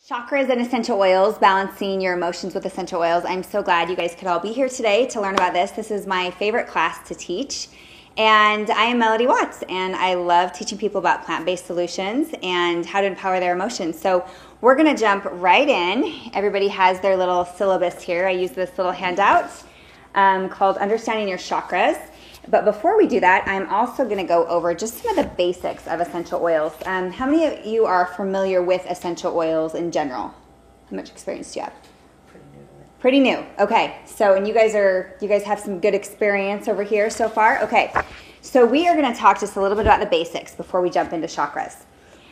Chakras and essential oils, balancing your emotions with essential oils. I'm so glad you guys could all be here today to learn about this. This is my favorite class to teach. And I am Melody Watts, and I love teaching people about plant-based solutions and how to empower their emotions. So we're going to jump right in. Everybody has their little syllabus here. I use this little handout called Understanding Your Chakras. But before we do that, I'm also going to go over just some of the basics of essential oils. How many of you are familiar with essential oils in general? How much experience do you have? Pretty new. Okay. So, and you guys have some good experience over here so far? Okay. So we are going to talk just a little bit about the basics before we jump into chakras.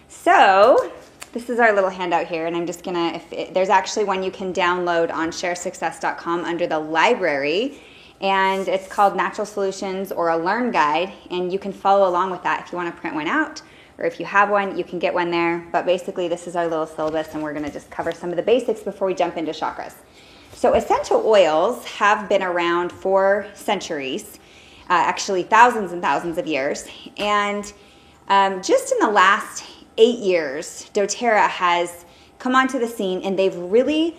So this is our little handout here, and I'm just going to, there's actually one you can download on sharesuccess.com under the library. And it's called Natural Solutions or a Learn Guide, and you can follow along with that if you want to print one out, or if you have one, you can get one there. But basically, this is our little syllabus, and we're going to just cover some of the basics before we jump into chakras. So essential oils have been around for centuries, actually thousands and thousands of years. And just in the last 8 years, doTERRA has come onto the scene, and they've really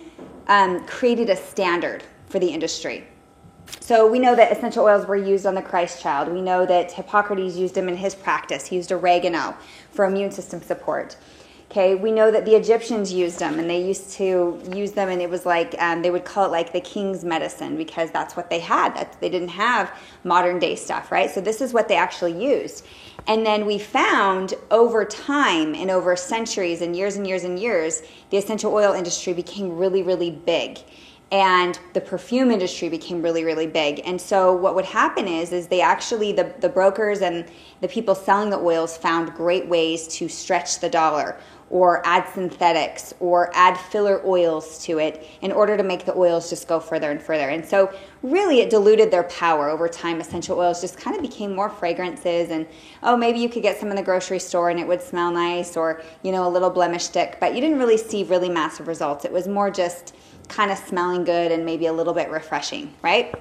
created a standard for the industry. So we know that essential oils were used on the Christ child. We know that Hippocrates used them in his practice. He used oregano for immune system support. Okay, we know that the Egyptians used them, and they used to use them, and it was like, they would call it like the king's medicine because that's what they had. They didn't have modern day stuff, right? So this is what they actually used. And then we found over time and over centuries and years and years and years, the essential oil industry became really, really big. And the perfume industry became really, really big. And so what would happen is they actually, the brokers and the people selling the oils found great ways to stretch the dollar or add synthetics or add filler oils to it in order to make the oils just go further and further. And so really it diluted their power over time. Essential oils just kind of became more fragrances, and maybe you could get some in the grocery store and it would smell nice, or a little blemish stick, but you didn't really see really massive results. It was more just kind of smelling good and maybe a little bit refreshing, right?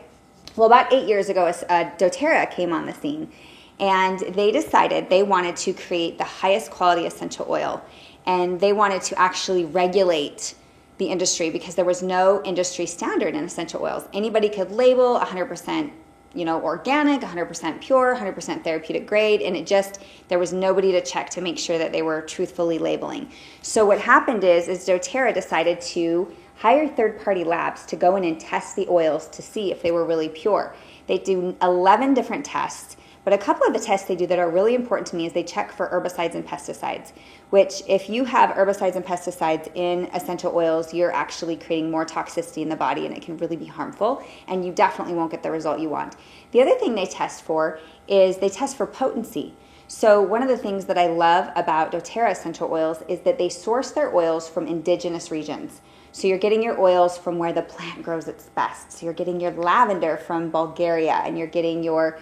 Well, about 8 years ago, doTERRA came on the scene, and they decided they wanted to create the highest quality essential oil, and they wanted to actually regulate the industry because there was no industry standard in essential oils. Anybody could label 100% organic, 100% pure, 100% therapeutic grade, and there was nobody to check to make sure that they were truthfully labeling. So what happened is doTERRA decided to hire third-party labs to go in and test the oils to see if they were really pure. They do 11 different tests, but a couple of the tests they do that are really important to me is they check for herbicides and pesticides, which if you have herbicides and pesticides in essential oils, you're actually creating more toxicity in the body, and it can really be harmful, and you definitely won't get the result you want. The other thing they test for is they test for potency. So one of the things that I love about doTERRA essential oils is that they source their oils from indigenous regions. So you're getting your oils from where the plant grows its best. So you're getting your lavender from Bulgaria, and you're getting your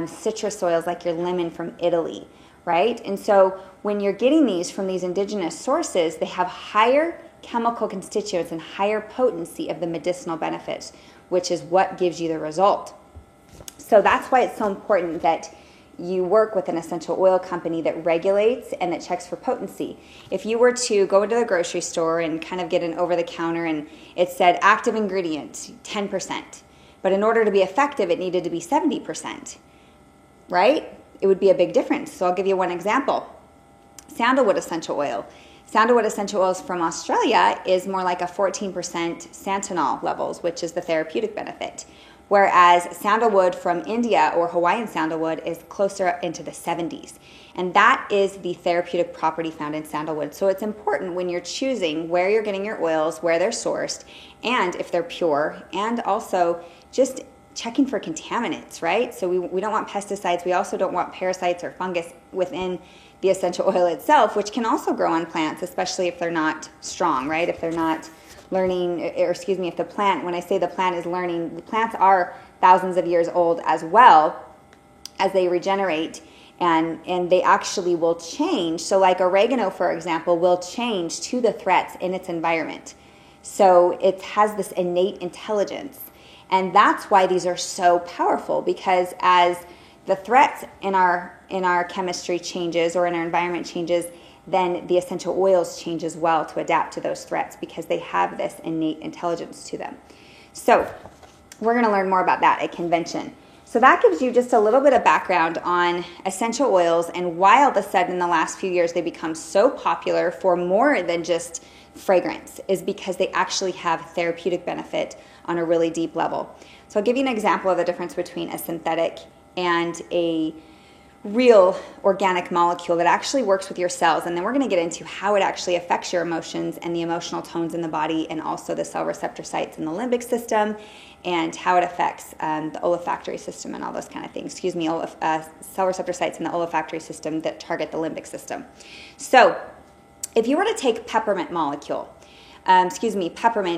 citrus oils like your lemon from Italy, right? And so when you're getting these from these indigenous sources, they have higher chemical constituents and higher potency of the medicinal benefits, which is what gives you the result. So that's why it's so important that you work with an essential oil company that regulates and that checks for potency. If you were to go into the grocery store and kind of get an over-the-counter and it said active ingredient 10%, but in order to be effective it needed to be 70%, right? It would be a big difference. So I'll give you one example. Sandalwood essential oil. Sandalwood essential oils from Australia is more like a 14% santanol levels, which is the therapeutic benefit. Whereas sandalwood from India or Hawaiian sandalwood is closer into the 70s. And that is the therapeutic property found in sandalwood. So it's important when you're choosing where you're getting your oils, where they're sourced, and if they're pure, and also just checking for contaminants, right? So we don't want pesticides. We also don't want parasites or fungus within the essential oil itself, which can also grow on plants, especially if they're not strong, right? If they're not if the plant, when I say the plant is learning, the plants are thousands of years old as well as they regenerate, and they actually will change. So like oregano, for example, will change to the threats in its environment. So it has this innate intelligence. And that's why these are so powerful, because as the threats in our chemistry changes or in our environment changes, then the essential oils change as well to adapt to those threats because they have this innate intelligence to them. So we're going to learn more about that at convention. So that gives you just a little bit of background on essential oils and why all of a sudden in the last few years they become so popular for more than just fragrance, is because they actually have therapeutic benefit on a really deep level. So I'll give you an example of the difference between a synthetic and a real organic molecule that actually works with your cells, and then we're going to get into how it actually affects your emotions and the emotional tones in the body, and also the cell receptor sites in the limbic system, and how it affects the olfactory system and all those kind of things. Cell receptor sites in the olfactory system that target the limbic system. So if you were to take peppermint,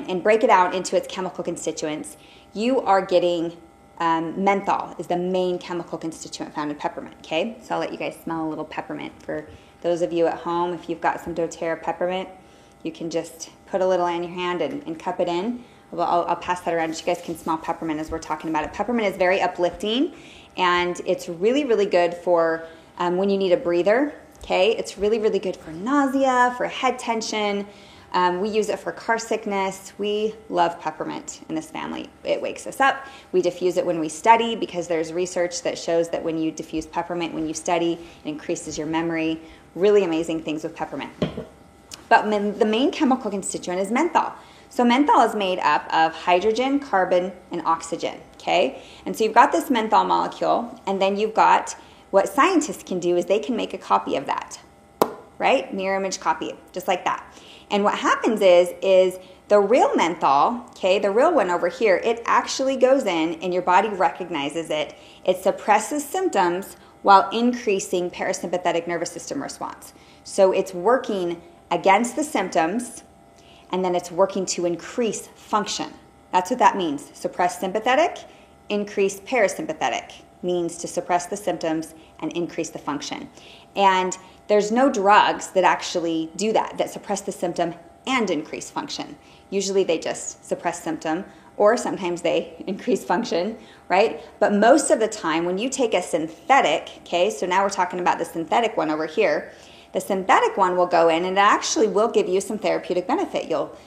and break it out into its chemical constituents, you are getting menthol is the main chemical constituent found in peppermint, okay? So I'll let you guys smell a little peppermint. For those of you at home, if you've got some doTERRA peppermint, you can just put a little in your hand and cup it in. I'll pass that around so you guys can smell peppermint as we're talking about it. Peppermint is very uplifting, and it's really, really good for when you need a breather, okay? It's really, really good for nausea, for head tension. We use it for car sickness. We love peppermint in this family. It wakes us up. We diffuse it when we study because there's research that shows that when you diffuse peppermint when you study, it increases your memory. Really amazing things with peppermint. But the main chemical constituent is menthol. So menthol is made up of hydrogen, carbon, and oxygen, okay? And so you've got this menthol molecule, and then you've got what scientists can do is they can make a copy of that, right? Mirror image copy, just like that. And what happens is the real menthol, okay, the real one over here, it actually goes in and your body recognizes it. It suppresses symptoms while increasing parasympathetic nervous system response. So it's working against the symptoms, and then it's working to increase function. That's what that means. Suppress sympathetic, increase parasympathetic means to suppress the symptoms and increase the function. And there's no drugs that actually do that suppress the symptom and increase function. Usually they just suppress symptom, or sometimes they increase function, right? But most of the time when you take a synthetic, okay, so now we're talking about the synthetic one over here, the synthetic one will go in and it actually will give you some therapeutic benefit. You'll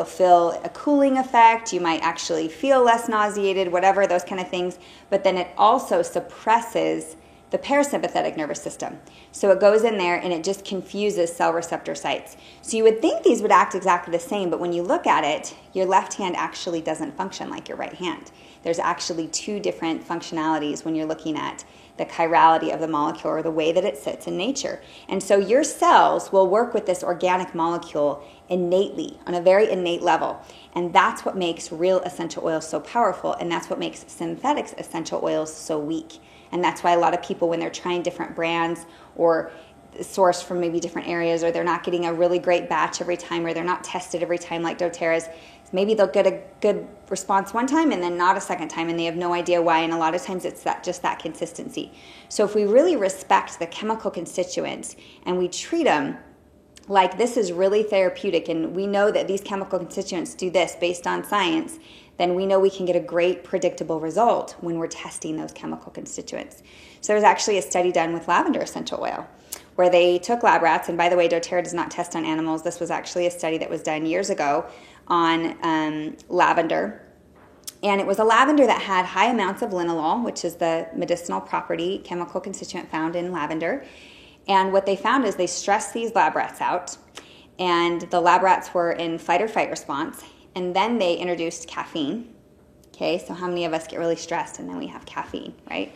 feel a cooling effect, you might actually feel less nauseated, whatever, those kind of things, but then it also suppresses the parasympathetic nervous system. So it goes in there and it just confuses cell receptor sites. So you would think these would act exactly the same, but when you look at it, your left hand actually doesn't function like your right hand. There's actually two different functionalities when you're looking at the chirality of the molecule or the way that it sits in nature. And so your cells will work with this organic molecule innately, on a very innate level. And that's what makes real essential oils so powerful, and that's what makes synthetic essential oils so weak. And that's why a lot of people, when they're trying different brands or sourced from maybe different areas, or they're not getting a really great batch every time, or they're not tested every time like doTERRA's, maybe they'll get a good response one time and then not a second time, and they have no idea why. And a lot of times it's just that consistency. So if we really respect the chemical constituents and we treat them like this is really therapeutic, and we know that these chemical constituents do this based on science, then we know we can get a great predictable result when we're testing those chemical constituents. So there's actually a study done with lavender essential oil where they took lab rats, and by the way, doTERRA does not test on animals. This was actually a study that was done years ago on lavender. And it was a lavender that had high amounts of linalool, which is the medicinal property chemical constituent found in lavender. And what they found is they stressed these lab rats out, and the lab rats were in fight or fight response, and then they introduced caffeine. Okay, so how many of us get really stressed and then we have caffeine, right?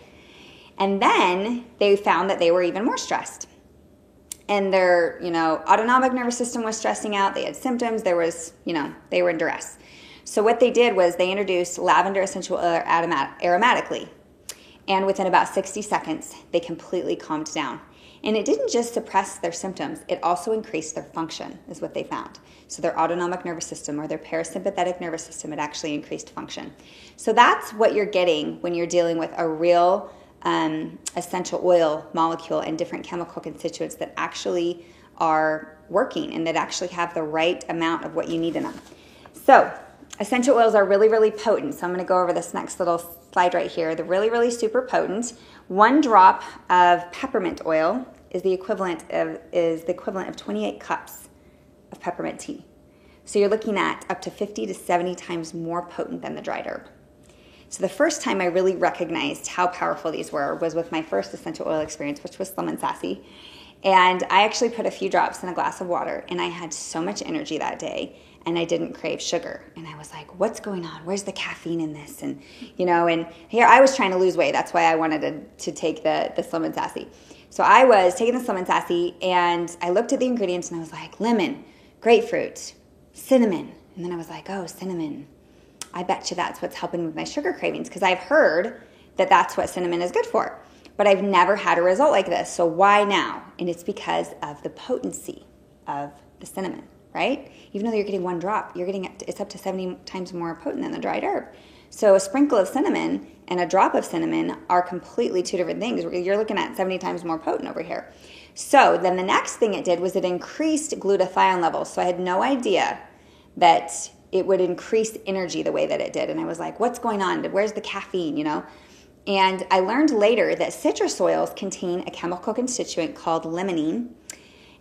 And then they found that they were even more stressed. And their, autonomic nervous system was stressing out. They had symptoms. There was, they were in duress. So what they did was they introduced lavender essential oil aromatically. And within about 60 seconds, they completely calmed down. And it didn't just suppress their symptoms, it also increased their function, is what they found. So their autonomic nervous system or their parasympathetic nervous system, it actually increased function. So that's what you're getting when you're dealing with a real essential oil molecule and different chemical constituents that actually are working and that actually have the right amount of what you need in them. So essential oils are really, really potent. So I'm going to go over this next little slide right here. They're really, really super potent. 1 drop of peppermint oil is the equivalent of 28 cups of peppermint tea. So you're looking at up to 50 to 70 times more potent than the dried herb. So the first time I really recognized how powerful these were was with my first essential oil experience, which was Slim and Sassy. And I actually put a few drops in a glass of water, and I had so much energy that day, and I didn't crave sugar. And I was like, what's going on? Where's the caffeine in this? And, and here I was trying to lose weight. That's why I wanted to take the Slim and Sassy. So I was taking the Slim and Sassy, and I looked at the ingredients, and I was like, lemon, grapefruit, cinnamon. And then I was like, oh, cinnamon. I bet you that's what's helping with my sugar cravings, because I've heard that that's what cinnamon is good for. But I've never had a result like this. So why now? And it's because of the potency of the cinnamon, right? Even though you're getting one drop, it's up to 70 times more potent than the dried herb. So a sprinkle of cinnamon and a drop of cinnamon are completely two different things. You're looking at 70 times more potent over here. So then the next thing it did was it increased glutathione levels. So I had no idea that it would increase energy the way that it did. And I was like, what's going on? Where's the caffeine, And I learned later that citrus oils contain a chemical constituent called limonene,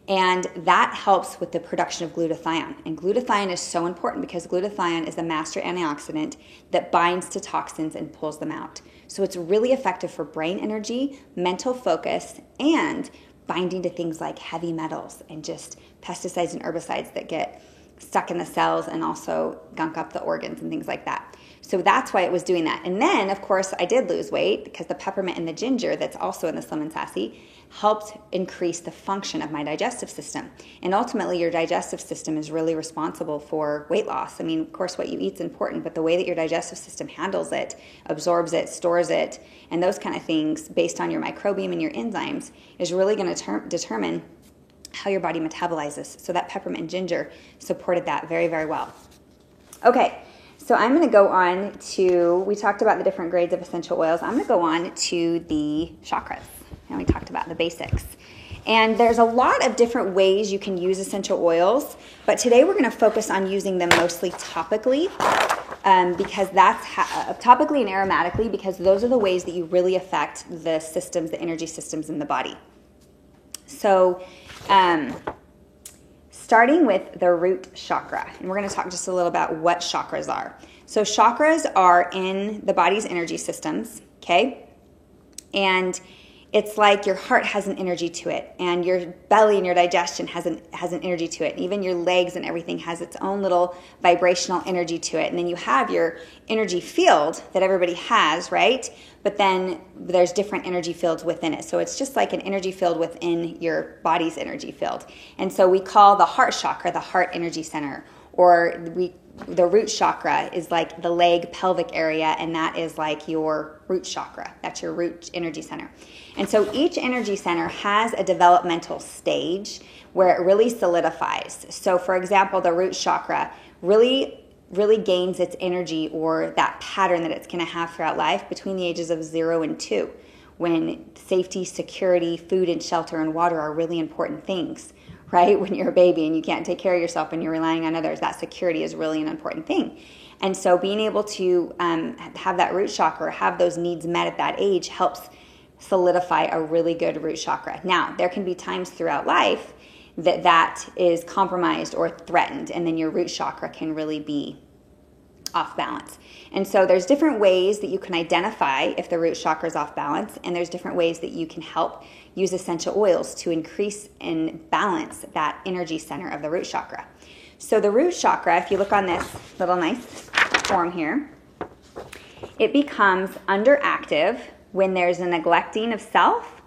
and that helps with the production of glutathione. And glutathione is so important because glutathione is a master antioxidant that binds to toxins and pulls them out. So it's really effective for brain energy, mental focus, and binding to things like heavy metals and just pesticides and herbicides that get stuck in the cells and also gunk up the organs and things like that. So that's why it was doing that. And then, of course, I did lose weight because the peppermint and the ginger that's also in the Slim and Sassy helped increase the function of my digestive system. And ultimately, your digestive system is really responsible for weight loss. I mean, of course, what you eat is important, but the way that your digestive system handles it, absorbs it, stores it, and those kind of things based on your microbiome and your enzymes is really going to determine how your body metabolizes. So that peppermint and ginger supported that very, very well. Okay, so I'm going to go on to, we talked about the different grades of essential oils. I'm going to go on to the chakras. And we talked about the basics. And there's a lot of different ways you can use essential oils, but today we're going to focus on using them mostly topically, because that's topically and aromatically, because those are the ways that you really affect the systems, the energy systems in the body. So starting with the root chakra, and we're going to talk just a little about what chakras are. So chakras are in the body's energy systems, okay? And it's like your heart has an energy to it, and your belly and your digestion has an energy to it. And even your legs and everything has its own little vibrational energy to it. And then you have your energy field that everybody has, right? But then there's different energy fields within it. So it's just like an energy field within your body's energy field. And so we call the heart chakra the heart energy center, or the root chakra is like the leg pelvic area, and that is like your root chakra. That's your root energy center. And so each energy center has a developmental stage where it really solidifies. So for example, the root chakra really gains its energy, or that pattern that it's going to have throughout life, between the ages of 0 and 2, when safety, security, food and shelter and water are really important things. Right? When you're a baby and you can't take care of yourself and you're relying on others, that security is really an important thing. And so being able to have that root chakra, have those needs met at that age, helps solidify a really good root chakra. Now, there can be times throughout life that is compromised or threatened, and then your root chakra can really be off balance. And so there's different ways that you can identify if the root chakra is off balance, and there's different ways that you can help use essential oils to increase and balance that energy center of the root chakra. So the root chakra, if you look on this little nice form here, it becomes underactive when there's a neglecting of self,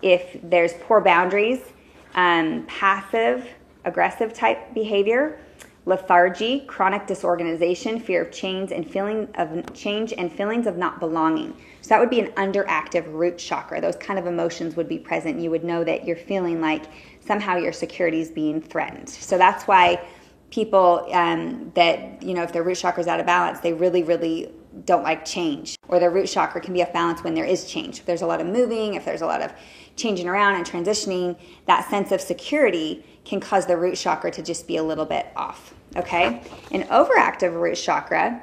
if there's poor boundaries, passive, aggressive type behavior, lethargy, chronic disorganization, fear of change, and feelings of not belonging. So that would be an underactive root chakra. Those kind of emotions would be present. You would know that you're feeling like somehow your security is being threatened. So that's why people that, if their root chakra is out of balance, they really, really don't like change. Or their root chakra can be off balance when there is change. If there's a lot of moving, if there's a lot of changing around and transitioning, that sense of security can cause the root chakra to just be a little bit off, okay? An overactive root chakra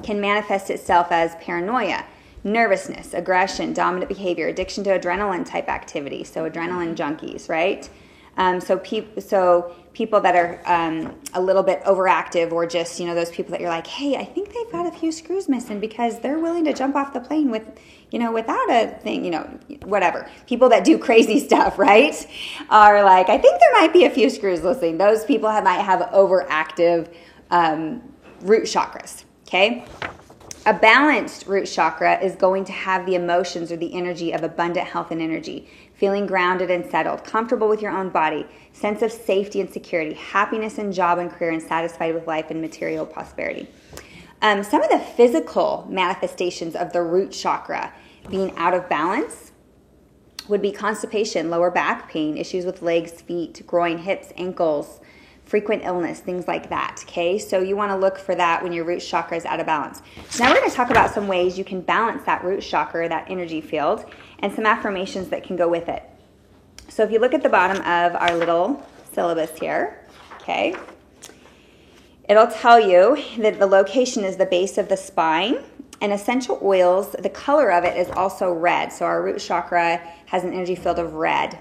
can manifest itself as paranoia, nervousness, aggression, dominant behavior, addiction to adrenaline type activity, so adrenaline junkies, right? So people that are a little bit overactive, or just, those people that you're like, hey, I think they've got a few screws missing because they're willing to jump off the plane with, without a thing, whatever. People that do crazy stuff, right, are like, I think there might be a few screws missing. Those people might have overactive root chakras, okay? A balanced root chakra is going to have the emotions or the energy of abundant health and energy, feeling grounded and settled, comfortable with your own body, sense of safety and security, happiness in job and career, and satisfied with life and material prosperity. Some of the physical manifestations of the root chakra being out of balance would be constipation, lower back pain, issues with legs, feet, groin, hips, ankles, frequent illness, things like that, okay? So you want to look for that when your root chakra is out of balance. So now we're going to talk about some ways you can balance that root chakra, that energy field, and some affirmations that can go with it. So if you look at the bottom of our little syllabus here, okay, it'll tell you that the location is the base of the spine, and essential oils, the color of it is also red. So our root chakra has an energy field of red.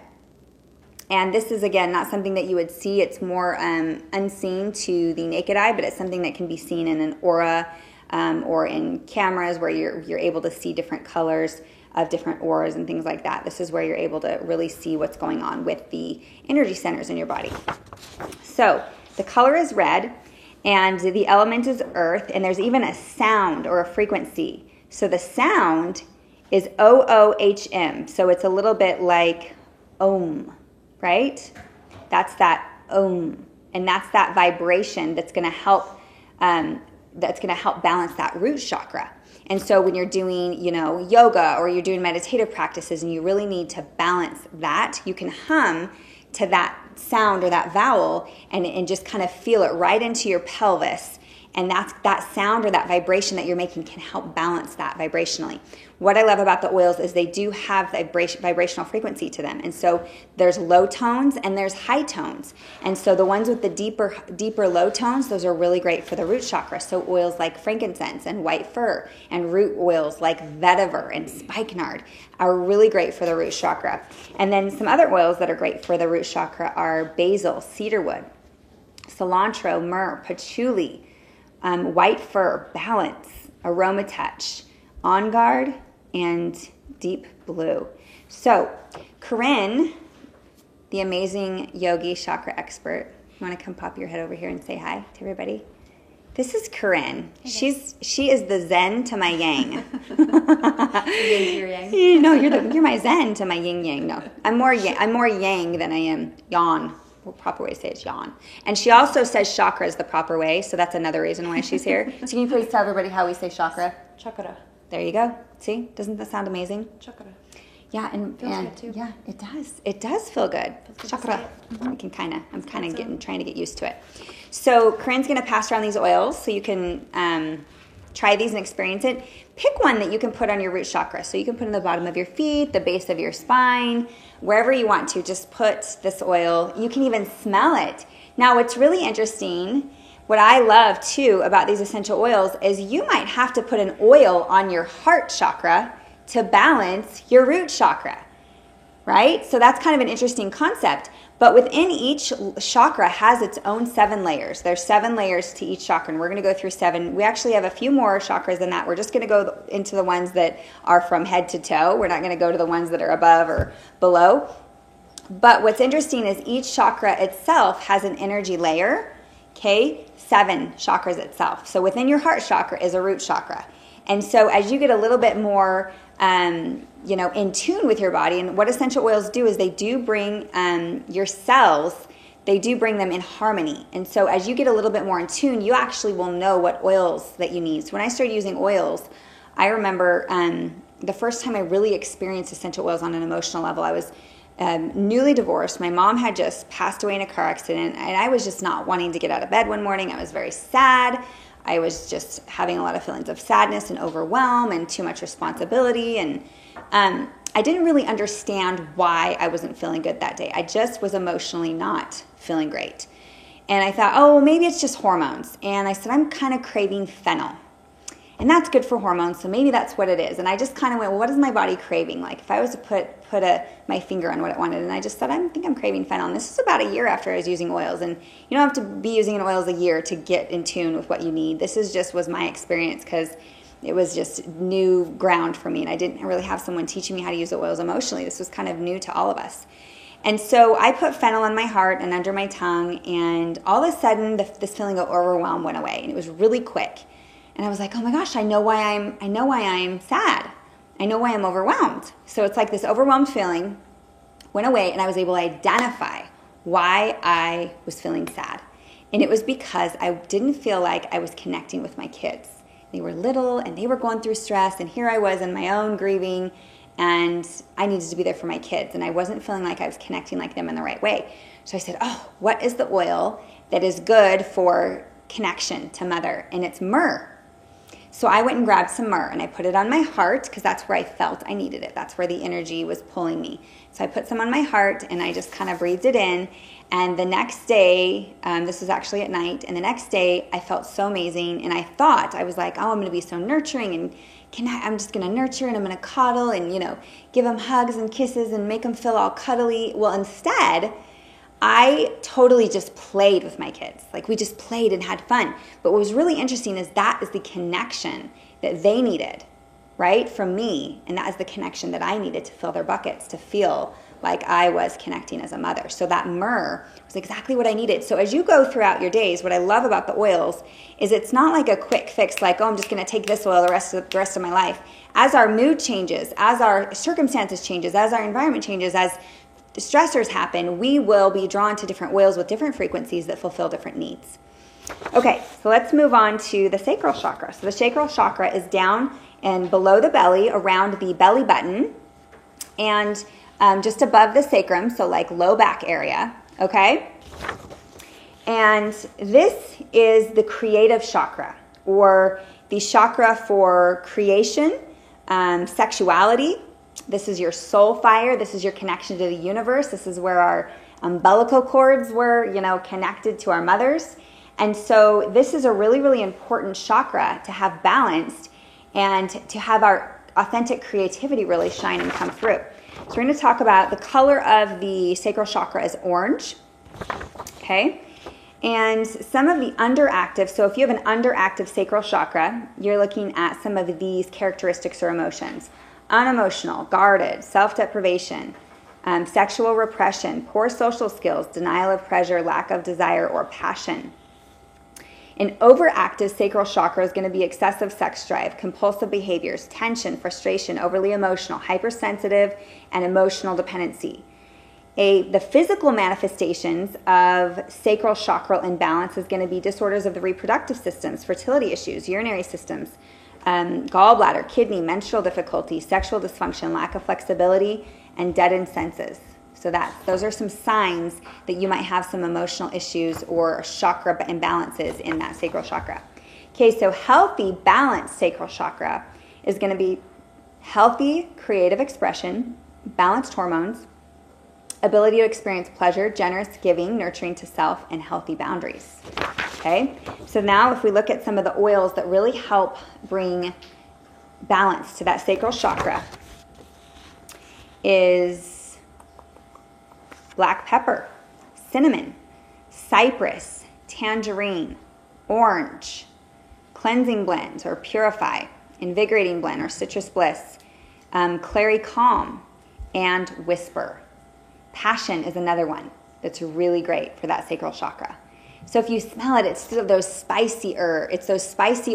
And this is, again, not something that you would see. It's more unseen to the naked eye, but it's something that can be seen in an aura or in cameras where you're able to see different colors of different auras and things like that. This is where you're able to really see what's going on with the energy centers in your body. So the color is red, and the element is earth, and there's even a sound or a frequency. So the sound is OOHM. So it's a little bit like Om, right? That's that Om, and that's that vibration that's going to help balance that root chakra. And so when you're doing, yoga, or you're doing meditative practices and you really need to balance that, you can hum to that sound or that vowel and just kind of feel it right into your pelvis. And that sound or that vibration that you're making can help balance that vibrationally. What I love about the oils is they do have vibrational frequency to them. And so there's low tones and there's high tones. And so the ones with the deeper low tones, those are really great for the root chakra. So oils like frankincense and white fir, and root oils like vetiver and spikenard are really great for the root chakra. And then some other oils that are great for the root chakra are basil, cedarwood, cilantro, myrrh, patchouli, white fir, balance, aromatouch, on guard, and deep blue. So Corinne, the amazing yogi chakra expert, you want to come pop your head over here and say hi to everybody? This is Corinne. She is the Zen to my Yang. You're yang. No, you're my Zen to my yin yang. No, I'm more yang than I am yang. The proper way to say it is yawn. And she also says chakra is the proper way, so that's another reason why she's here. So can you please tell everybody how we say chakra? Chakra. There you go. See? Doesn't that sound amazing? Chakra. Yeah, and Feels good too. Yeah, it does. It does feel good. Feels good Chakra. to I'm kind of trying to get used to it. So Corinne's going to pass around these oils so you can try these and experience it. Pick one that you can put on your root chakra. So you can put in the bottom of your feet, the base of your spine, wherever you want to. Just put this oil. You can even smell it. Now, what's really interesting, what I love too about these essential oils is you might have to put an oil on your heart chakra to balance your root chakra, right? So that's kind of an interesting concept. But within each chakra has its own 7 layers. There's 7 layers to each chakra, and we're going to go through 7. We actually have a few more chakras than that. We're just going to go into the ones that are from head to toe. We're not going to go to the ones that are above or below. But what's interesting is each chakra itself has an energy layer, okay? 7 chakras itself. So within your heart chakra is a root chakra. And so as you get a little bit more in tune with your body, and what essential oils do is they do bring your cells, they do bring them in harmony. And so as you get a little bit more in tune, you actually will know what oils that you need. So when I started using oils, I remember the first time I really experienced essential oils on an emotional level, I was newly divorced. My mom had just passed away in a car accident, and I was just not wanting to get out of bed one morning. I was very sad. I was just having a lot of feelings of sadness and overwhelm and too much responsibility. And I didn't really understand why I wasn't feeling good that day. I just was emotionally not feeling great. And I thought, oh, maybe it's just hormones. And I said, I'm kind of craving fennel. And that's good for hormones, so maybe that's what it is. And I just kind of went, well, what is my body craving? Like, if I was to put my finger on what it wanted, and I just said, I think I'm craving fennel. And this is about a year after I was using oils. And you don't have to be using oils a year to get in tune with what you need. This was my experience, because it was just new ground for me. And I didn't really have someone teaching me how to use the oils emotionally. This was kind of new to all of us. And so I put fennel on my heart and under my tongue, and all of a sudden this feeling of overwhelm went away, and it was really quick. And I was like, oh my gosh, I know why I'm sad. I know why I'm overwhelmed. So it's like this overwhelmed feeling went away, and I was able to identify why I was feeling sad. And it was because I didn't feel like I was connecting with my kids. They were little and they were going through stress, and here I was in my own grieving, and I needed to be there for my kids, and I wasn't feeling like I was connecting like them in the right way. So I said, oh, what is the oil that is good for connection to mother? And it's myrrh. So I went and grabbed some myrrh, and I put it on my heart, because that's where I felt I needed it. That's where the energy was pulling me. So I put some on my heart, and I just kind of breathed it in. And the next day, this was actually at night, and the next day I felt so amazing. And I was like, oh, I'm going to be so nurturing, and I'm just going to nurture, and I'm going to coddle and, give them hugs and kisses and make them feel all cuddly. Well, instead, I totally just played with my kids. Like, we just played and had fun. But what was really interesting is that is the connection that they needed, right, from me. And that is the connection that I needed to fill their buckets, to feel like I was connecting as a mother. So that myrrh was exactly what I needed. So as you go throughout your days, what I love about the oils is it's not like a quick fix, like, oh, I'm just going to take this oil the rest of my life. As our mood changes, as our circumstances changes, as our environment changes, as the stressors happen, we will be drawn to different oils with different frequencies that fulfill different needs. Okay, so let's move on to the sacral chakra. So the sacral chakra is down and below the belly, around the belly button, and just above the sacrum, so like low back area, okay? And this is the creative chakra, or the chakra for creation, sexuality. This is your soul fire. This is your connection to the universe. This is where our umbilical cords were, connected to our mothers. And so this is a really, really important chakra to have balanced, and to have our authentic creativity really shine and come through. So we're going to talk about the color of the sacral chakra is orange, okay? And some of the underactive, so if you have an underactive sacral chakra, you're looking at some of these characteristics or emotions. Unemotional, guarded, self-deprivation, sexual repression, poor social skills, denial of pleasure, lack of desire or passion. An overactive sacral chakra is going to be excessive sex drive, compulsive behaviors, tension, frustration, overly emotional, hypersensitive, and emotional dependency. The physical manifestations of sacral chakral imbalance is going to be disorders of the reproductive systems, fertility issues, urinary systems, gallbladder, kidney, menstrual difficulty, sexual dysfunction, lack of flexibility, and deadened senses. So those are some signs that you might have some emotional issues or chakra imbalances in that sacral chakra. Okay, so healthy, balanced sacral chakra is going to be healthy creative expression, balanced hormones, ability to experience pleasure, generous giving, nurturing to self, and healthy boundaries. Okay, so now if we look at some of the oils that really help bring balance to that sacral chakra, is black pepper, cinnamon, cypress, tangerine, orange, cleansing blend or purify, invigorating blend or citrus bliss, clary calm, and whisper. Passion is another one that's really great for that sacral chakra. So if you smell it, it's those spicy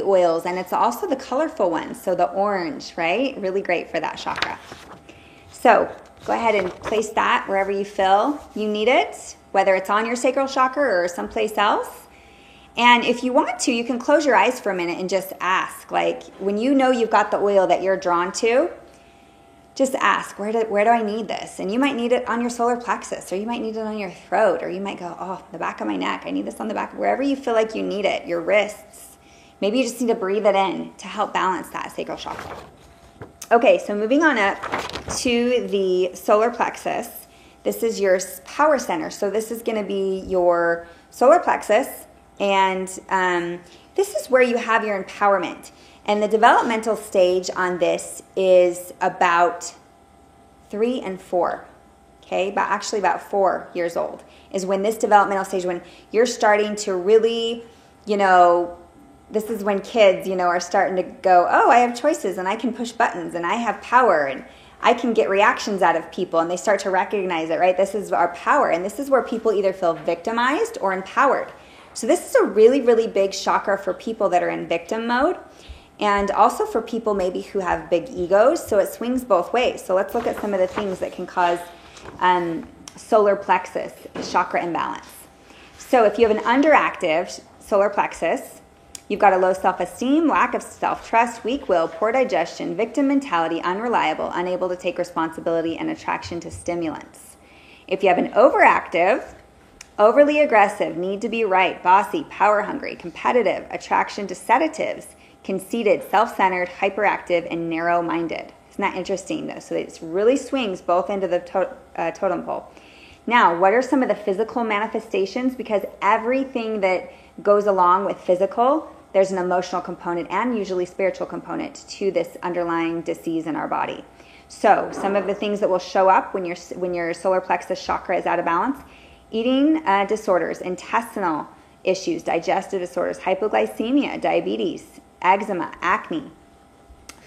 oils, and it's also the colorful ones. So the orange, right? Really great for that chakra. So go ahead and place that wherever you feel you need it, whether it's on your sacral chakra or someplace else. And if you want to, you can close your eyes for a minute and just ask. Like, when you know you've got the oil that you're drawn to, just ask, where do I need this? And you might need it on your solar plexus, or you might need it on your throat, or you might go, oh, the back of my neck. I need this on the back, wherever you feel like you need it, your wrists. Maybe you just need to breathe it in to help balance that sacral chakra. Okay, so moving on up to the solar plexus. This is your power center. So this is going to be your solar plexus, and this is where you have your empowerment. And the developmental stage on this is about 3 and 4. Okay, about 4 years old is when this developmental stage, when you're starting to really, this is when kids, are starting to go, oh, I have choices and I can push buttons and I have power and I can get reactions out of people, and they start to recognize it, right? This is our power, and this is where people either feel victimized or empowered. So this is a really, really big chakra for people that are in victim mode, and also for people maybe who have big egos, so it swings both ways. So let's look at some of the things that can cause solar plexus chakra imbalance. So if you have an underactive solar plexus, you've got a low self-esteem, lack of self-trust, weak will, poor digestion, victim mentality, unreliable, unable to take responsibility, and attraction to stimulants. If you have an overactive, overly aggressive, need to be right, bossy, power-hungry, competitive, attraction to sedatives, conceited, self-centered, hyperactive, and narrow-minded. Isn't that interesting, though? So it really swings both into the totem pole. Now, what are some of the physical manifestations? Because everything that goes along with physical, there's an emotional component and usually spiritual component to this underlying disease in our body. So some of the things that will show up when your solar plexus chakra is out of balance: eating disorders, intestinal issues, digestive disorders, hypoglycemia, diabetes, eczema, acne,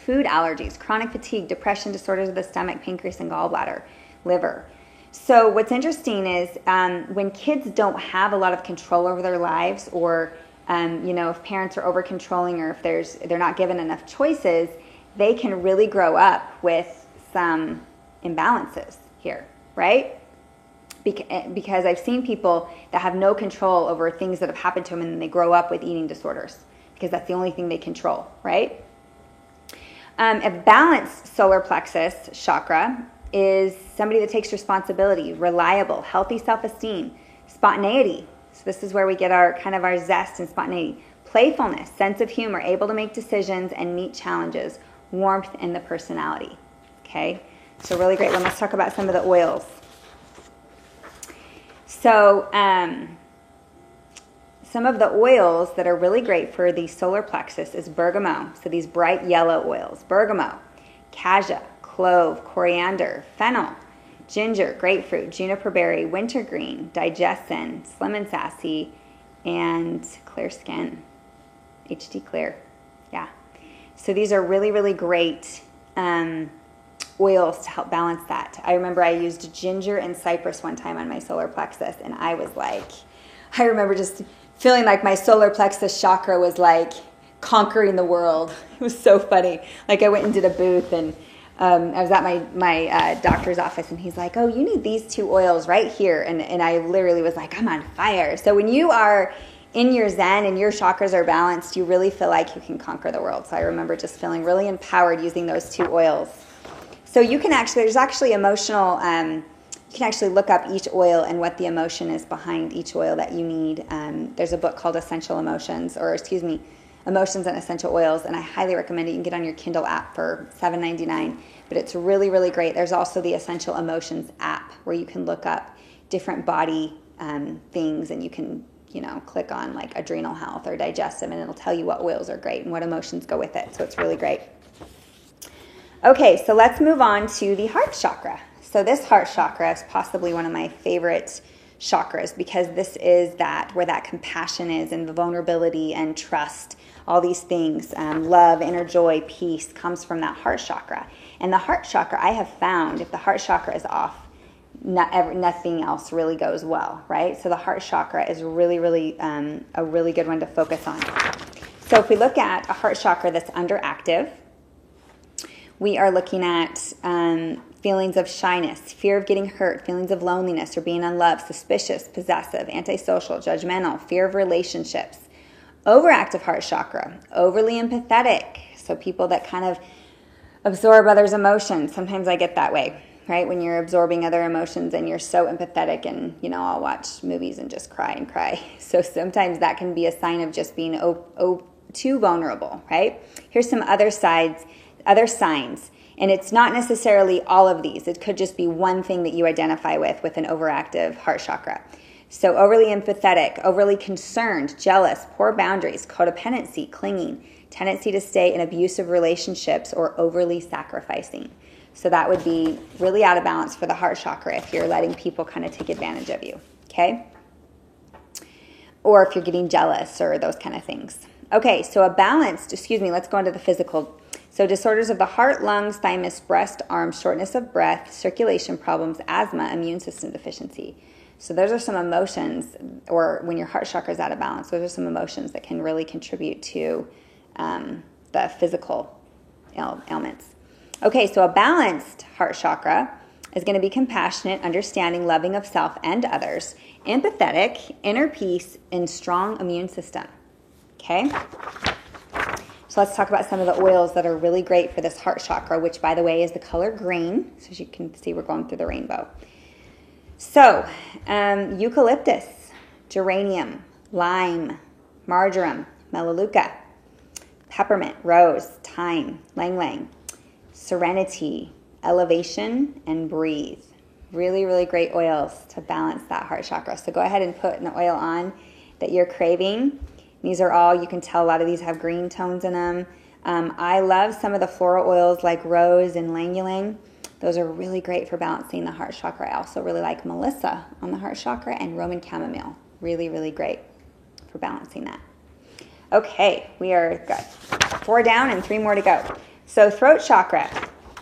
food allergies, chronic fatigue, depression, disorders of the stomach, pancreas and gallbladder, liver. So what's interesting is when kids don't have a lot of control over their lives, or if parents are over controlling, or if they're not given enough choices, they can really grow up with some imbalances here, right? Because I've seen people that have no control over things that have happened to them, and then they grow up with eating disorders because that's the only thing they control, right? A balanced solar plexus chakra is somebody that takes responsibility, reliable, healthy self-esteem, spontaneity. So this is where we get our zest and spontaneity. Playfulness, sense of humor, able to make decisions and meet challenges, warmth in the personality. Okay, so really great. Let's talk about some of the oils. So some of the oils that are really great for the solar plexus is bergamot. So these bright yellow oils: bergamot, cassia, clove, coriander, fennel, ginger, grapefruit, juniper berry, wintergreen, digestion, slim and sassy, and clear skin, HD clear. Yeah. So these are really, really great oils to help balance that. I remember I used ginger and cypress one time on my solar plexus, and I remember just feeling like my solar plexus chakra was like conquering the world. It was so funny. Like I went and did a booth, and I was at my doctor's office, and he's like, oh, you need these 2 oils right here. And I literally was like, I'm on fire. So when you are in your zen and your chakras are balanced, you really feel like you can conquer the world. So I remember just feeling really empowered using those 2 oils. So you can there's actually emotional, you can actually look up each oil and what the emotion is behind each oil that you need. There's a book called Emotions and Essential Oils, and I highly recommend it. You can get on your Kindle app for $7.99, but it's really, really great. There's also the Essential Emotions app where you can look up different body things, and you can, click on like adrenal health or digestive, and it'll tell you what oils are great and what emotions go with it. So it's really great. Okay, so let's move on to the heart chakra. So this heart chakra is possibly one of my favorite chakras, because this is where that compassion is, and the vulnerability and trust, all these things, love, inner joy, peace, comes from that heart chakra. And the heart chakra, I have found, if the heart chakra is off, nothing else really goes well, right? So the heart chakra is really, really a really good one to focus on. So if we look at a heart chakra that's underactive, we are looking at feelings of shyness, fear of getting hurt, feelings of loneliness or being unloved, suspicious, possessive, antisocial, judgmental, fear of relationships. Overactive heart chakra, overly empathetic. So people that kind of absorb others' emotions. Sometimes I get that way, right? When you're absorbing other emotions and you're so empathetic, and, I'll watch movies and just cry and cry. So sometimes that can be a sign of just being too vulnerable, right? Here's some other signs. And it's not necessarily all of these. It could just be one thing that you identify with an overactive heart chakra. So overly empathetic, overly concerned, jealous, poor boundaries, codependency, clinging, tendency to stay in abusive relationships, or overly sacrificing. So that would be really out of balance for the heart chakra if you're letting people kind of take advantage of you, okay? Or if you're getting jealous or those kind of things. Okay, so a balanced, let's go into the physical. So disorders of the heart, lungs, thymus, breast, arms, shortness of breath, circulation problems, asthma, immune system deficiency. So those are some emotions, or when your heart chakra is out of balance, those are some emotions that can really contribute to the physical ailments. Okay, so a balanced heart chakra is going to be compassionate, understanding, loving of self and others, empathetic, inner peace, and strong immune system. Okay? So let's talk about some of the oils that are really great for this heart chakra, which, by the way, is the color green. So as you can see, we're going through the rainbow. So, eucalyptus, geranium, lime, marjoram, melaleuca, peppermint, rose, thyme, ylang-ylang, serenity, elevation, and breathe. Really, really great oils to balance that heart chakra. So go ahead and put an oil on that you're craving. These are all, you can tell a lot of these have green tones in them. I love some of the floral oils like rose and ylang-ylang. Those are really great for balancing the heart chakra. I also really like Melissa on the heart chakra and Roman chamomile. Really, really great for balancing that. Okay, we are good. 4 down and 3 more to go. So throat chakra.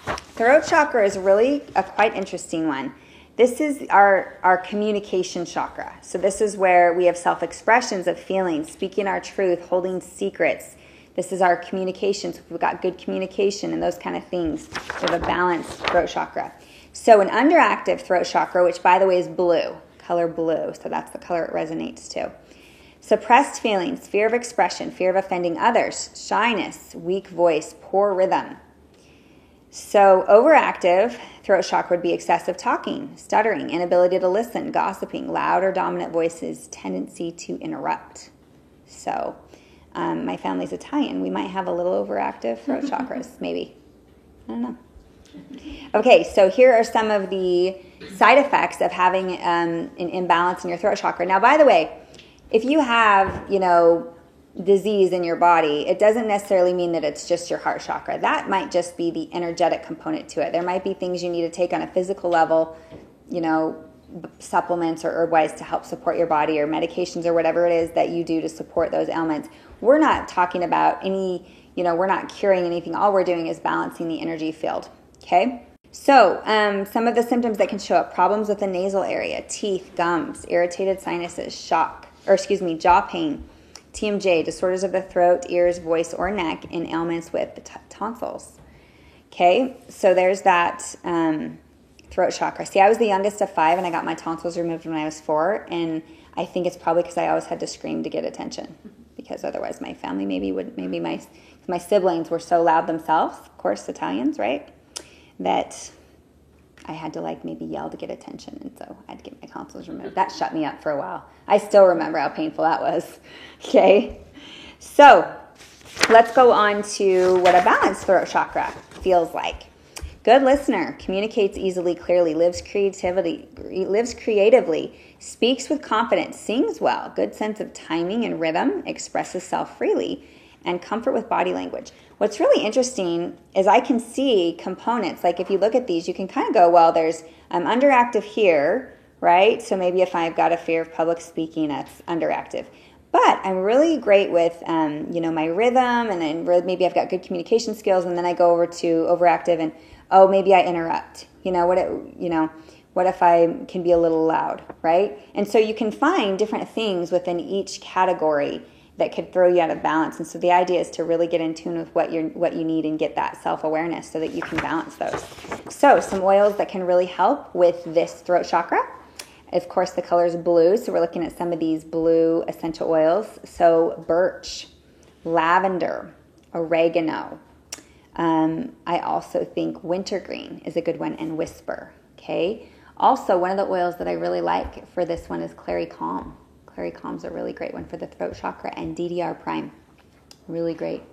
Throat chakra is really a quite interesting one. This is our communication chakra. So this is where we have self-expressions of feelings, speaking our truth, holding secrets. This is our communications. We've got good communication and those kind of things. We have a balanced throat chakra. So an underactive throat chakra, which by the way is blue, color blue. So that's the color it resonates to. Suppressed feelings, fear of expression, fear of offending others, shyness, weak voice, poor rhythm. So overactive throat chakra would be excessive talking, stuttering, inability to listen, gossiping, loud or dominant voices, tendency to interrupt. So my family's Italian. We might have a little overactive throat chakras, maybe. I don't know. Okay, so here are some of the side effects of having an imbalance in your throat chakra. Now, by the way, if you have, disease in your body, it doesn't necessarily mean that it's just your heart chakra. That might just be the energetic component to it. There might be things you need to take on a physical level, supplements or herb-wise to help support your body, or medications or whatever it is that you do to support those ailments. We're not talking about we're not curing anything. All we're doing is balancing the energy field, okay? So some of the symptoms that can show up: problems with the nasal area, teeth, gums, irritated sinuses, jaw pain, TMJ, disorders of the throat, ears, voice, or neck, and ailments with tonsils. Okay, so there's that throat chakra. See, I was the youngest of 5, and I got my tonsils removed when I was 4, and I think it's probably because I always had to scream to get attention, because otherwise my family my siblings were so loud themselves, of course, Italians, right, that I had to maybe yell to get attention, and so I had to get my tonsils removed. That shut me up for a while. I still remember how painful that was. Okay, so let's go on to what a balanced throat chakra feels like. Good listener, communicates easily, clearly, lives creatively, speaks with confidence, sings well, good sense of timing and rhythm, expresses self freely, and comfort with body language. What's really interesting is I can see components. Like if you look at these, you can kind of go, well, there's underactive here, right? So maybe if I've got a fear of public speaking, that's underactive. But I'm really great with, my rhythm, and then maybe I've got good communication skills, and then I go over to overactive, and maybe I interrupt. What if I can be a little loud, right? And so you can find different things within each category that could throw you out of balance. And so the idea is to really get in tune with what you need and get that self-awareness so that you can balance those. So some oils that can really help with this throat chakra. Of course, the color is blue, so we're looking at some of these blue essential oils. So birch, lavender, oregano. I also think wintergreen is a good one, and whisper, okay? Also, one of the oils that I really like for this one is Clary Calm. Clary Calm's a really great one for the throat chakra, and DDR Prime. Really great.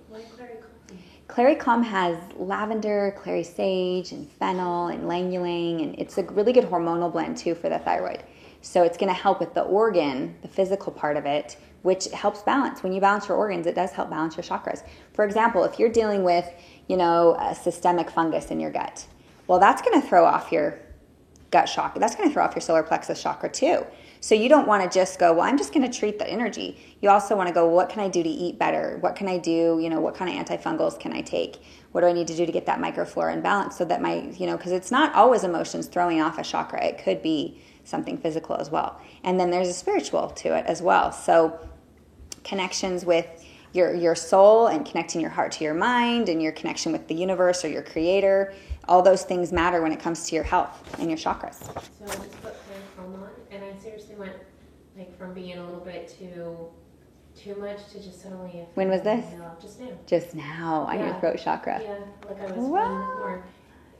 Clary Calm has lavender, clary sage, and fennel, and ylang-ylang, and it's a really good hormonal blend too for the thyroid. So it's going to help with the organ, the physical part of it, which helps balance. When you balance your organs, it does help balance your chakras. For example, if you're dealing with, a systemic fungus in your gut, well, that's going to throw off your gut chakra. That's going to throw off your solar plexus chakra too. So you don't want to just go, well, I'm just going to treat the energy. You also want to go, well, what can I do to eat better? What can I do? What kind of antifungals can I take? What do I need to do to get that microflora in balance so that because it's not always emotions throwing off a chakra. It could be something physical as well. And then there's a spiritual to it as well. So connections with your soul and connecting your heart to your mind and your connection with the universe or your creator, all those things matter when it comes to your health and your chakras. So I just put Claritin on, and I seriously went from being a little bit too much to just suddenly. When was this? Just now. Just now on your throat chakra. Yeah, I was more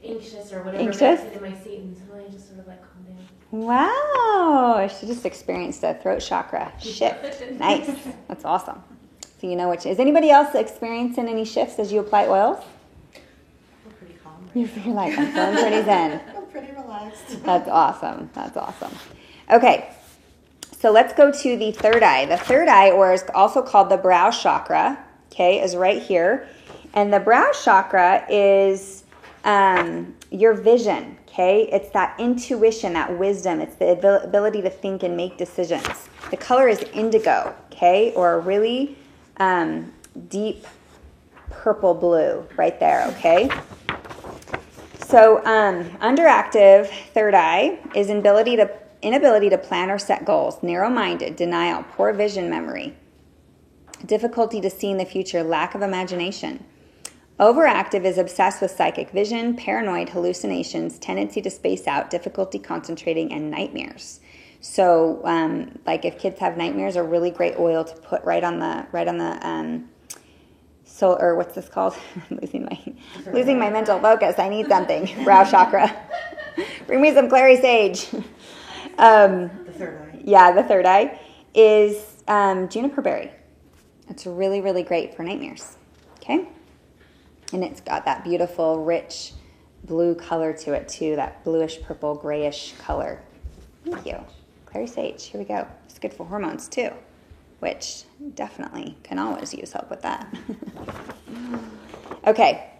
anxious or whatever. Anxious? In my seat, and suddenly I just sort of calmed down. Wow, she just experienced a throat chakra shift. Nice. That's awesome. So is anybody else experiencing any shifts as you apply oils? I'm pretty calm. You're like, I'm feeling pretty zen. I'm pretty relaxed. That's awesome. Okay, so let's go to the third eye. The third eye, or is also called the brow chakra, is right here. And the brow chakra is your vision, It's that intuition, that wisdom. It's the ability to think and make decisions. The color is indigo, or a really deep purple blue right there, So underactive third eye is inability to plan or set goals, narrow-minded, denial, poor vision memory, difficulty to see in the future, lack of imagination. Overactive is obsessed with psychic vision, paranoid hallucinations, tendency to space out, difficulty concentrating, and nightmares. So, if kids have nightmares, a really great oil to put right on the or what's this called? losing my mental focus. I need something. Brow chakra. Bring me some clary sage. The third eye. Yeah, the third eye is juniper berry. It's really, really great for nightmares. And it's got that beautiful, rich blue color to it too. That bluish, purple, grayish color. Thank you. Clary sage. Here we go. It's good for hormones too, which definitely can always use help with that. Okay.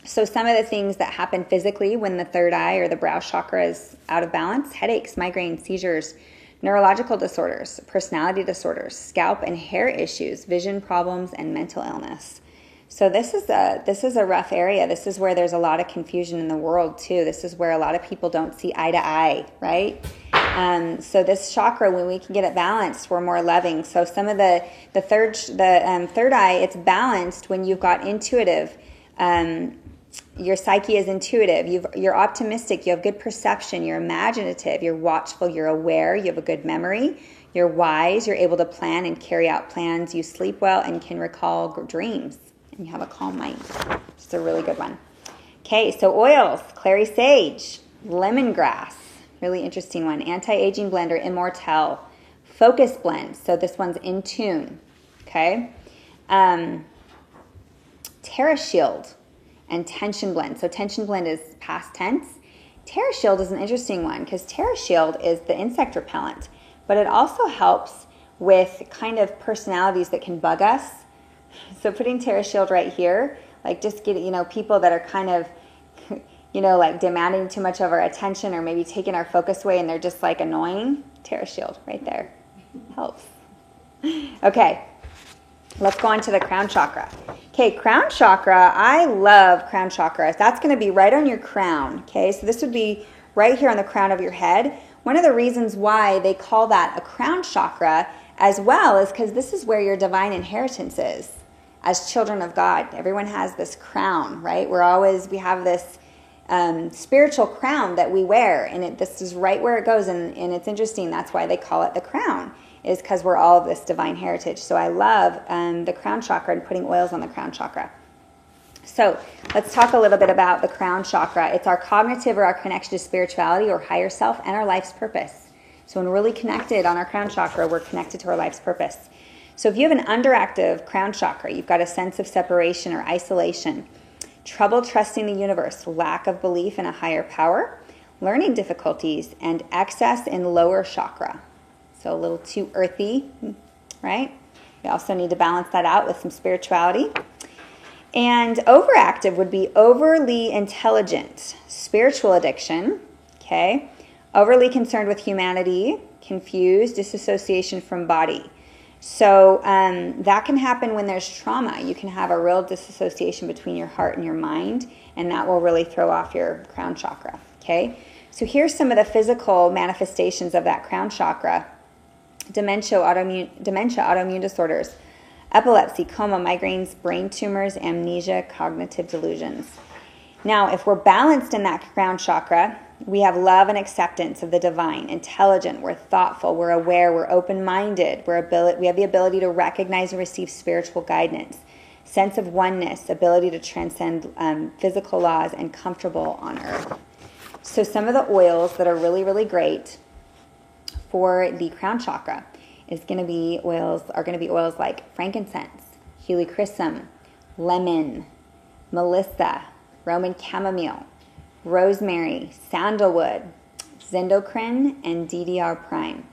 So some of the things that happen physically when the third eye or the brow chakra is out of balance: headaches, migraines, seizures, neurological disorders, personality disorders, scalp and hair issues, vision problems, and mental illness. So this is a rough area. This is where there's a lot of confusion in the world too. This is where a lot of people don't see eye to eye, right? So this chakra, when we can get it balanced, we're more loving. So some of the third eye, it's balanced when you've got intuitive. Your psyche is intuitive. You're optimistic. You have good perception. You're imaginative. You're watchful. You're aware. You have a good memory. You're wise. You're able to plan and carry out plans. You sleep well and can recall dreams. And you have a calm mind. It's a really good one. Okay, so oils: clary sage, lemongrass, really interesting one. Anti-aging blender, Immortelle, focus blend. So this one's in tune. Okay, TerraShield and tension blend. So tension blend is past tense. TerraShield is an interesting one because TerraShield is the insect repellent, but it also helps with kind of personalities that can bug us. So putting TerraShield right here, just get, people that are kind of, demanding too much of our attention or maybe taking our focus away and they're just annoying. TerraShield right there helps. Okay, let's go on to the crown chakra. Okay, crown chakra, I love crown chakra. That's going to be right on your crown. Okay, so this would be right here on the crown of your head. One of the reasons why they call that a crown chakra as well is because this is where your divine inheritance is. As children of God, everyone has this crown, right? We have this spiritual crown that we wear, and this is right where it goes, and it's interesting. That's why they call it the crown, is because we're all of this divine heritage. So I love the crown chakra and putting oils on the crown chakra. So let's talk a little bit about the crown chakra. It's our cognitive or our connection to spirituality or higher self and our life's purpose. So when we're really connected on our crown chakra, we're connected to our life's purpose. So if you have an underactive crown chakra, you've got a sense of separation or isolation, trouble trusting the universe, lack of belief in a higher power, learning difficulties, and excess in lower chakra. So a little too earthy, right? We also need to balance that out with some spirituality. And overactive would be overly intelligent, spiritual addiction, okay? Overly concerned with humanity, confused, disassociation from body. So that can happen when there's trauma. You can have a real disassociation between your heart and your mind, and that will really throw off your crown chakra, okay? So here's some of the physical manifestations of that crown chakra. Dementia, autoimmune disorders, epilepsy, coma, migraines, brain tumors, amnesia, cognitive delusions. Now, if we're balanced in that crown chakra, we have love and acceptance of the divine, intelligent, we're thoughtful, we're aware, we're open-minded, we have the ability to recognize and receive spiritual guidance, sense of oneness, ability to transcend physical laws, and comfortable on earth. So some of the oils that are really, really great for the crown chakra are going to be oils like frankincense, helichrysum, lemon, melissa, Roman chamomile, rosemary, sandalwood, zindocrine, and DDR prime.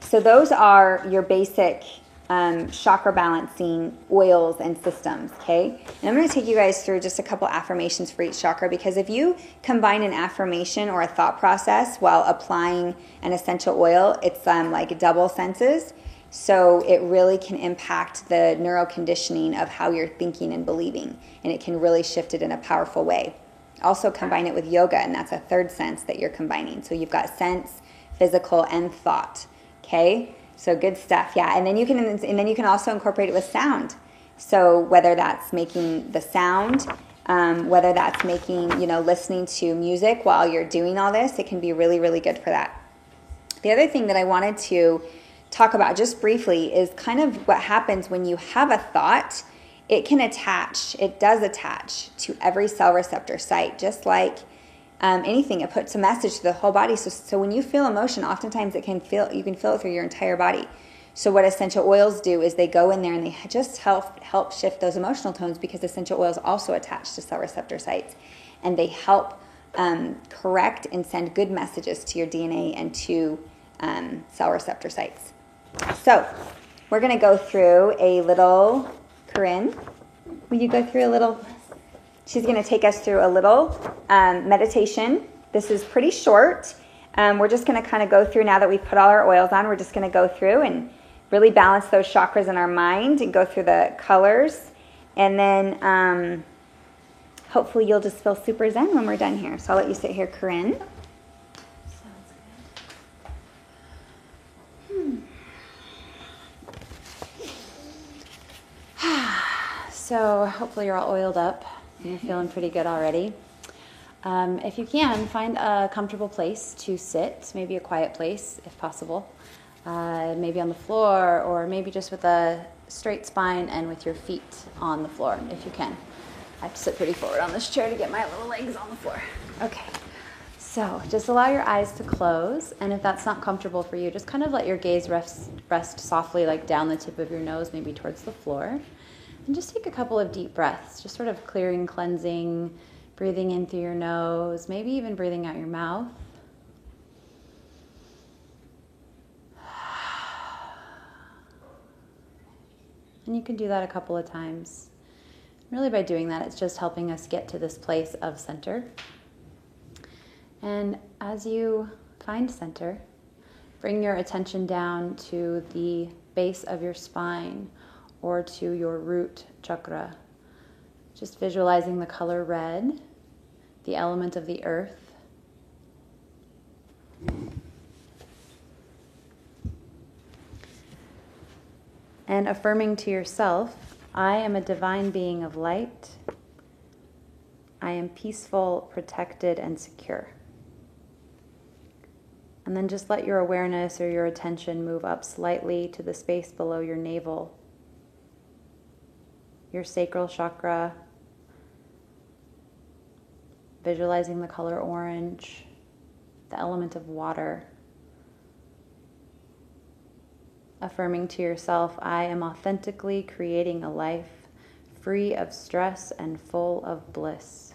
So those are your basic chakra balancing oils and systems, okay? And I'm going to take you guys through just a couple affirmations for each chakra, because if you combine an affirmation or a thought process while applying an essential oil, it's like double senses. So it really can impact the neuroconditioning of how you're thinking and believing, and it can really shift it in a powerful way. Also combine it with yoga, and that's a third sense that you're combining. So you've got sense, physical, and thought, okay? So good stuff, yeah. And then you can also incorporate it with sound. So whether that's making the sound, whether that's making, listening to music while you're doing all this, it can be really, really good for that. The other thing that I wanted to talk about just briefly is kind of what happens when you have a thought. It does attach to every cell receptor site, just like anything. It puts a message to the whole body. So when you feel emotion, oftentimes you can feel it through your entire body. So what essential oils do is they go in there and they just help shift those emotional tones, because essential oils also attach to cell receptor sites, and they help correct and send good messages to your DNA and to cell receptor sites. So we're going to go through a little, Corinne, will you go through a little? She's going to take us through a little meditation. This is pretty short. We're just going to kind of go through, now that we've put all our oils on, we're just going to go through and really balance those chakras in our mind and go through the colors. And then hopefully you'll just feel super zen when we're done here. So I'll let you sit here, Corinne. So hopefully you're all oiled up and you're feeling pretty good already. If you can, find a comfortable place to sit, maybe a quiet place if possible. Maybe on the floor, or maybe just with a straight spine and with your feet on the floor if you can. I have to sit pretty forward on this chair to get my little legs on the floor. Okay, so just allow your eyes to close, and if that's not comfortable for you, just kind of let your gaze rest softly, like down the tip of your nose, maybe towards the floor. And just take a couple of deep breaths, just sort of clearing, cleansing, breathing in through your nose, maybe even breathing out your mouth. And you can do that a couple of times. Really, by doing that, it's just helping us get to this place of center. And as you find center, bring your attention down to the base of your spine or to your root chakra. Just visualizing the color red, the element of the earth. And affirming to yourself, I am a divine being of light. I am peaceful, protected, and secure. And then just let your awareness or your attention move up slightly to the space below your navel, your sacral chakra, visualizing the color orange, the element of water. Affirming to yourself, I am authentically creating a life free of stress and full of bliss.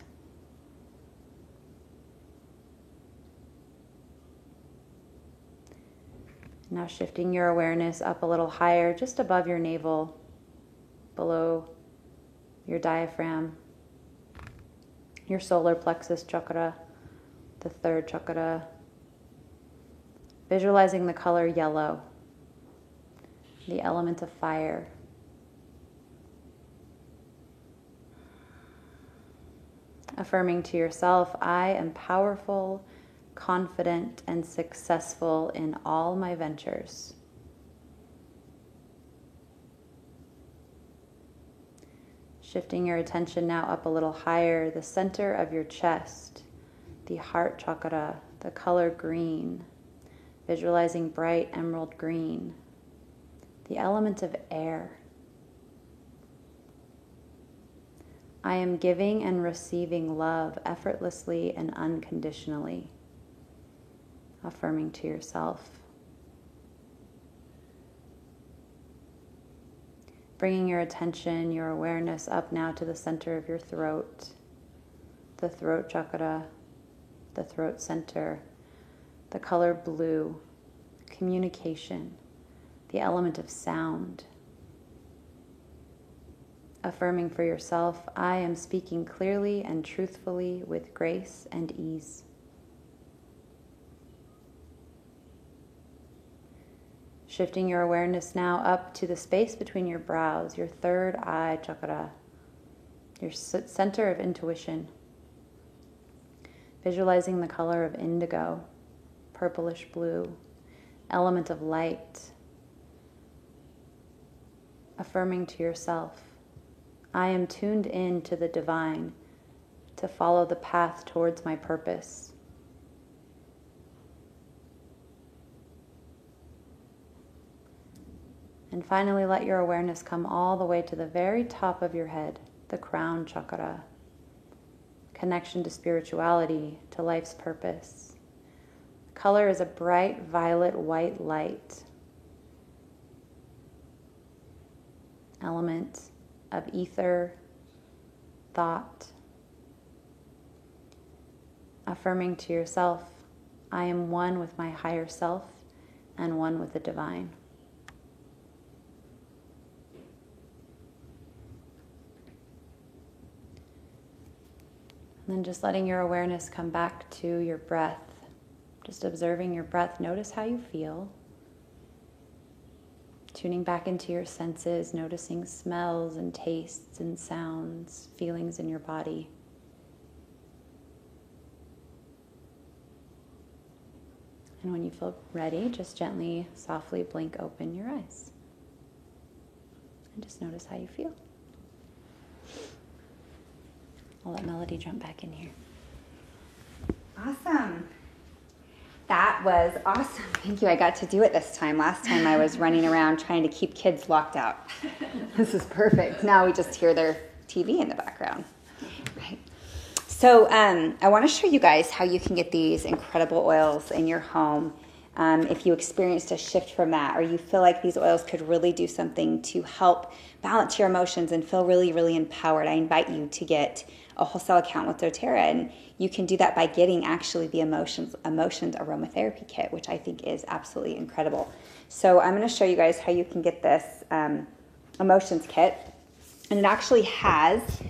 Now shifting your awareness up a little higher, just above your navel, below your diaphragm, your solar plexus chakra, the third chakra. Visualizing the color yellow, the element of fire. Affirming to yourself, I am powerful, confident, and successful in all my ventures. Shifting your attention now up a little higher, the center of your chest, the heart chakra, the color green. Visualizing bright emerald green, the element of air. I am giving and receiving love effortlessly and unconditionally. Affirming to yourself. Bringing your attention, your awareness up now to the center of your throat, the throat chakra, the throat center, the color blue, communication, the element of sound. Affirming for yourself, I am speaking clearly and truthfully with grace and ease. Shifting your awareness now up to the space between your brows, your third eye chakra, your center of intuition. Visualizing the color of indigo, purplish blue, element of light. Affirming to yourself, I am tuned in to the divine to follow the path towards my purpose. And finally, let your awareness come all the way to the very top of your head, the crown chakra. Connection to spirituality, to life's purpose. Color is a bright violet white light. Element of ether, thought. Affirming to yourself, I am one with my higher self and one with the divine. And then just letting your awareness come back to your breath. Just observing your breath. Notice how you feel. Tuning back into your senses, noticing smells and tastes and sounds, feelings in your body. And when you feel ready, just gently, softly blink open your eyes. And just notice how you feel. I'll let Melody jump back in here. Awesome. That was awesome. Thank you. I got to do it this time. Last time I was running around trying to keep kids locked out. This is perfect. Now we just hear their TV in the background. Right. So I want to show you guys how you can get these incredible oils in your home. If you experienced a shift from that, or you feel like these oils could really do something to help balance your emotions and feel really, really empowered, I invite you to get a wholesale account with doTERRA, and you can do that by getting actually the Emotions Aromatherapy Kit, which I think is absolutely incredible. So I'm going to show you guys how you can get this Emotions Kit, and it actually has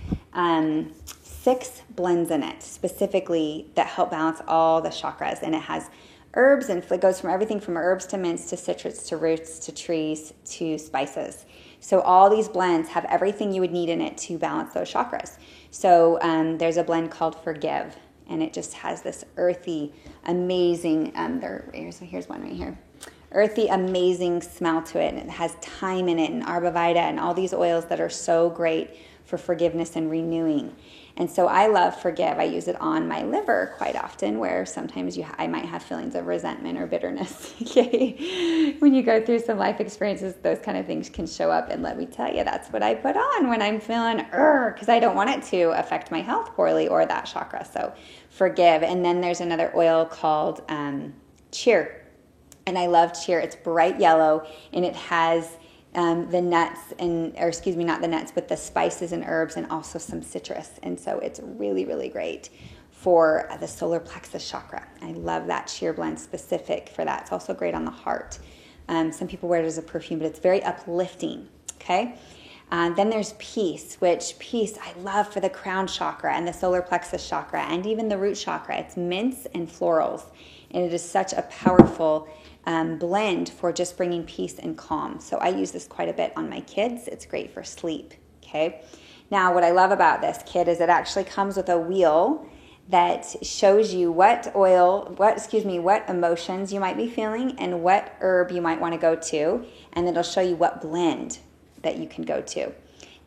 6 blends in it specifically that help balance all the chakras, and it has herbs, and it goes from everything from herbs to mints to citrus to roots to trees to spices. So all these blends have everything you would need in it to balance those chakras. So there's a blend called Forgive, and it just has this earthy, amazing, here's one right here, earthy, amazing smell to it, and it has thyme in it and arbavida and all these oils that are so great for forgiveness and renewing. And so I love Forgive. I use it on my liver quite often, where sometimes I might have feelings of resentment or bitterness. Okay, when you go through some life experiences, those kind of things can show up. And let me tell you, that's what I put on when I'm feeling because I don't want it to affect my health poorly or that chakra. So Forgive. And then there's another oil called Cheer. And I love Cheer. It's bright yellow, and it has the nuts not the nuts, but the spices and herbs, and also some citrus. And so it's really, really great for the solar plexus chakra. I love that Cheer blend specific for that. It's also great on the heart. Some people wear it as a perfume, but it's very uplifting, okay? Then there's peace, which peace I love for the crown chakra and the solar plexus chakra and even the root chakra. It's mints and florals, and it is such a powerful blend for just bringing peace and calm. So I use this quite a bit on my kids. It's great for sleep, okay? Now, what I love about this kit is it actually comes with a wheel that shows you what emotions you might be feeling and what herb you might want to go to, and it'll show you what blend that you can go to.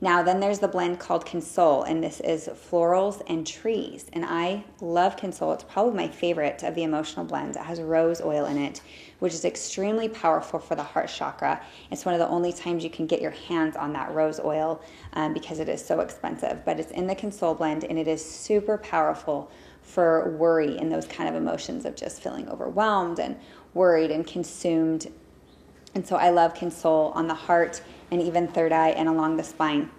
Now, then there's the blend called Console, and this is florals and trees, and I love Console. It's probably my favorite of the emotional blends. It has rose oil in it, which is extremely powerful for the heart chakra. It's one of the only times you can get your hands on that rose oil because it is so expensive, but it's in the Console blend, and it is super powerful for worry and those kind of emotions of just feeling overwhelmed and worried and consumed. And so I love Console on the heart and even third eye and along the spine.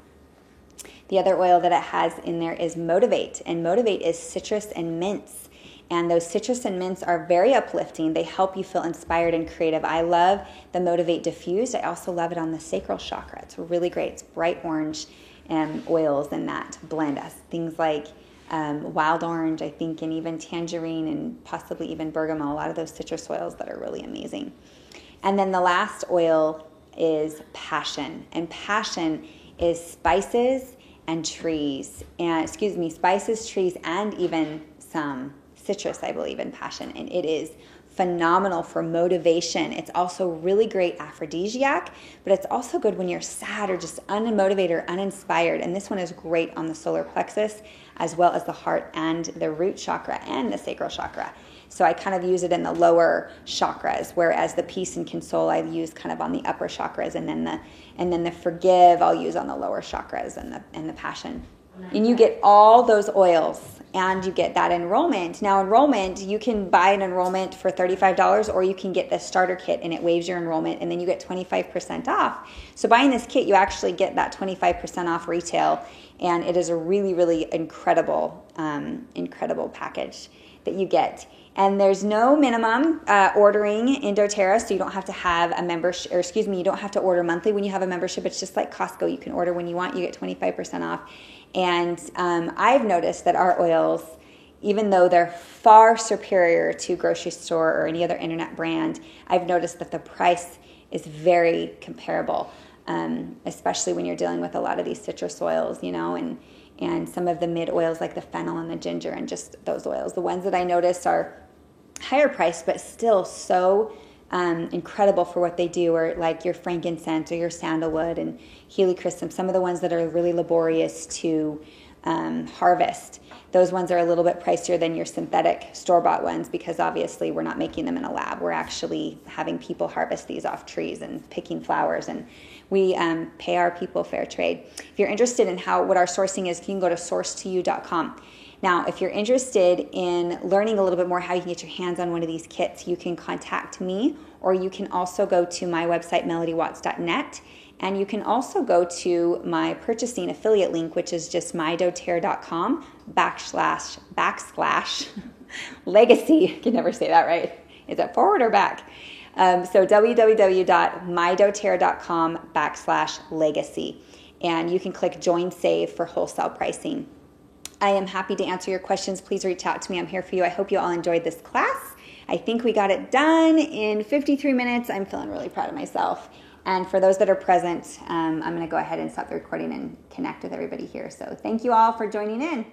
The other oil that it has in there is Motivate, and Motivate is citrus and mints. And those citrus and mints are very uplifting. They help you feel inspired and creative. I love the Motivate Diffused. I also love it on the sacral chakra. It's really great. It's bright orange oils in that blend. As things like wild orange, I think, and even tangerine and possibly even bergamot. A lot of those citrus oils that are really amazing. And then the last oil is Passion, and Passion is spices and trees, and spices, trees, and even some citrus, I believe, in Passion, and it is phenomenal for motivation. It's also really great aphrodisiac, but it's also good when you're sad or just unmotivated or uninspired, and this one is great on the solar plexus as well as the heart and the root chakra and the sacral chakra. So I kind of use it in the lower chakras, whereas the peace and console I use kind of on the upper chakras, and then the forgive I'll use on the lower chakras, and the passion. And you get all those oils, and you get that enrollment. Now, enrollment, you can buy an enrollment for $35, or you can get the starter kit, and it waives your enrollment, and then you get 25% off. So buying this kit, you actually get that 25% off retail, and it is a really, really incredible package that you get. And there's no minimum ordering in doTERRA, so you don't have to have a membership, you don't have to order monthly when you have a membership. It's just like Costco. You can order when you want. You get 25% off. And I've noticed that our oils, even though they're far superior to grocery store or any other internet brand, I've noticed that the price is very comparable, especially when you're dealing with a lot of these citrus oils, and some of the mid oils like the fennel and the ginger and just those oils. The ones that I noticed are higher priced, but still so incredible for what they do, or like your frankincense or your sandalwood and helichrysum, some of the ones that are really laborious to harvest. Those ones are a little bit pricier than your synthetic store-bought ones, because obviously we're not making them in a lab. We're actually having people harvest these off trees and picking flowers, and we pay our people fair trade. If you're interested in what our sourcing is, you can go to sourcetoyou.com. Now, if you're interested in learning a little bit more how you can get your hands on one of these kits, you can contact me, or you can also go to my website, melodywatts.net, and you can also go to my purchasing affiliate link, which is just mydoterra.com // legacy. I can never say that right. Is it forward or back? So www.mydoterra.com / legacy. And you can click join save for wholesale pricing. I am happy to answer your questions. Please reach out to me. I'm here for you. I hope you all enjoyed this class. I think we got it done in 53 minutes. I'm feeling really proud of myself. And for those that are present, I'm going to go ahead and stop the recording and connect with everybody here. So thank you all for joining in.